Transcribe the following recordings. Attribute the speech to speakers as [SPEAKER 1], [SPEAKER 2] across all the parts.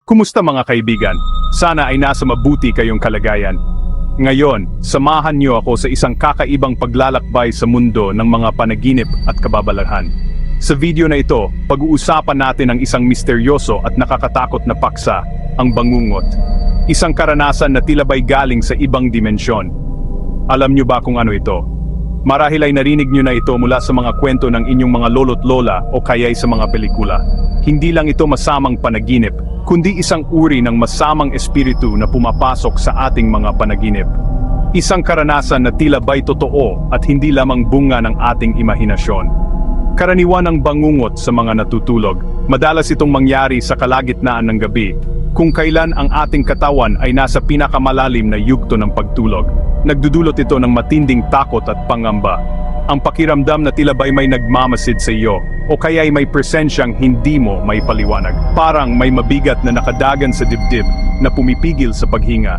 [SPEAKER 1] Kumusta mga kaibigan? Sana ay nasa mabuti kayong kalagayan. Ngayon, samahan niyo ako sa isang kakaibang paglalakbay sa mundo ng mga panaginip at kababalaghan. Sa video na ito, pag-uusapan natin ang isang misteryoso at nakakatakot na paksa, ang bangungot. Isang karanasan na tila ba'y galing sa ibang dimensyon. Alam niyo ba kung ano ito? Marahil ay narinig niyo na ito mula sa mga kwento ng inyong mga lolo't lola o kaya'y sa mga pelikula. Hindi lang ito masamang panaginip, kundi isang uri ng masamang espiritu na pumapasok sa ating mga panaginip. Isang karanasan na tila ba'y totoo at hindi lamang bunga ng ating imahinasyon. Karaniwan ang bangungot sa mga natutulog. Madalas itong mangyari sa kalagitnaan ng gabi, kung kailan ang ating katawan ay nasa pinakamalalim na yugto ng pagtulog. Nagdudulot ito ng matinding takot at pangamba. Ang pakiramdam na tila ba'y may nagmamasid sa iyo, o kaya'y may presensyang hindi mo may paliwanag. Parang may mabigat na nakadagan sa dibdib na pumipigil sa paghinga.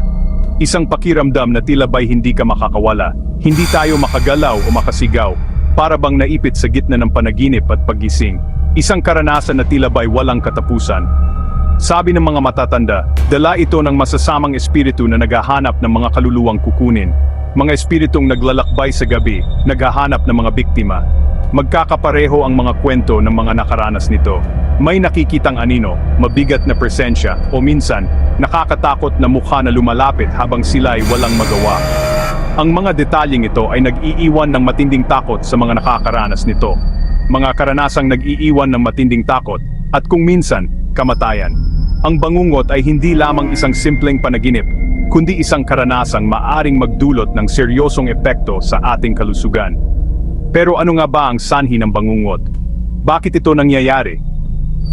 [SPEAKER 1] Isang pakiramdam na tila ba'y hindi ka makakawala. Hindi tayo makagalaw o makasigaw, para bang naipit sa gitna ng panaginip at paggising. Isang karanasan na tila ba'y walang katapusan. Sabi ng mga matatanda, dala ito ng masasamang espiritu na naghahanap ng mga kaluluwang kukunin. Mga espiritong naglalakbay sa gabi, naghahanap ng mga biktima. Magkakapareho ang mga kwento ng mga nakaranas nito. May nakikitang anino, mabigat na presensya, o minsan, nakakatakot na mukha na lumalapit habang sila'y walang magawa. Ang mga detalyeng ito ay nag-iiwan ng matinding takot sa mga nakakaranas nito. Mga karanasang nag-iiwan ng matinding takot, at kung minsan, kamatayan. Ang bangungot ay hindi lamang isang simpleng panaginip, kundi isang karanasang maaring magdulot ng seryosong epekto sa ating kalusugan. Pero ano nga ba ang sanhi ng bangungot? Bakit ito nangyayari?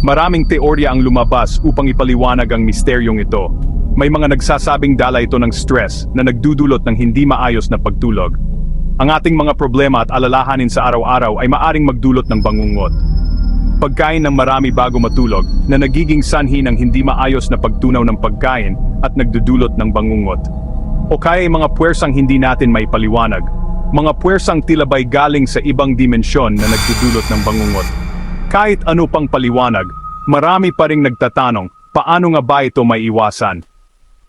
[SPEAKER 1] Maraming teorya ang lumabas upang ipaliwanag ang misteryong ito. May mga nagsasabing dala ito ng stress na nagdudulot ng hindi maayos na pagtulog. Ang ating mga problema at alalahanin sa araw-araw ay maaring magdulot ng bangungot. Pagkain ng marami bago matulog na nagiging sanhi ng hindi maayos na pagtunaw ng pagkain at nagdudulot ng bangungot. O kaya ay mga puwersang hindi natin may paliwanag. Mga puwersang tila ba'y galing sa ibang dimensyon na nagdudulot ng bangungot. Kahit ano pang paliwanag, marami pa ring nagtatanong, paano nga ba ito may iwasan?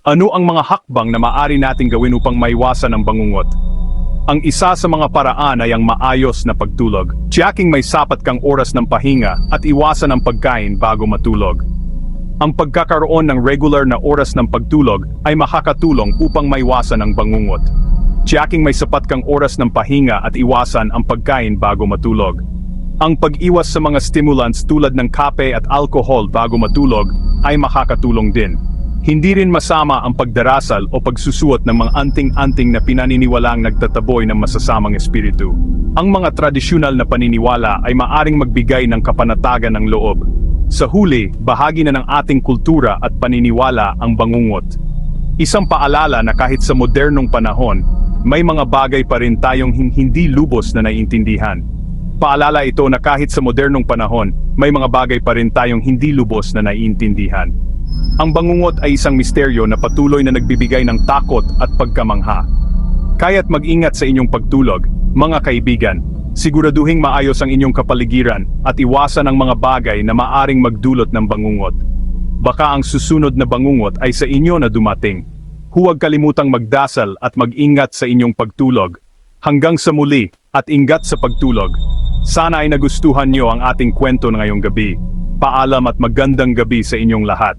[SPEAKER 1] Ano ang mga hakbang na maaari nating gawin upang maiwasan ang bangungot? Ang isa sa mga paraan ay ang maayos na pagtulog. Tiyaking may sapat kang oras ng pahinga at iwasan ang pagkain bago matulog. Ang pagkakaroon ng regular na oras ng pagtulog ay makakatulong upang maiwasan ang bangungot. Tiyaking may sapat kang oras ng pahinga at iwasan ang pagkain bago matulog. Ang pag-iwas sa mga stimulants tulad ng kape at alcohol bago matulog ay makakatulong din. Hindi rin masama ang pagdarasal o pagsusuot ng mga anting-anting na pinaniniwalaang nagtataboy ng masasamang espiritu. Ang mga tradisyonal na paniniwala ay maaring magbigay ng kapanatagan ng loob. Sa huli, bahagi na ng ating kultura at paniniwala ang bangungot. Isang paalala na kahit sa modernong panahon, may mga bagay pa rin tayong hindi lubos na naiintindihan. Paalala ito na kahit sa modernong panahon, may mga bagay pa rin tayong hindi lubos na naiintindihan. Ang bangungot ay isang misteryo na patuloy na nagbibigay ng takot at pagkamangha. Kaya't mag-ingat sa inyong pagtulog, mga kaibigan. Siguraduhing maayos ang inyong kapaligiran at iwasan ang mga bagay na maaring magdulot ng bangungot. Baka ang susunod na bangungot ay sa inyo na dumating. Huwag kalimutang magdasal at mag-ingat sa inyong pagtulog. Hanggang sa muli at ingat sa pagtulog. Sana ay nagustuhan niyo ang ating kwento ngayong gabi. Paalam at magandang gabi sa inyong lahat.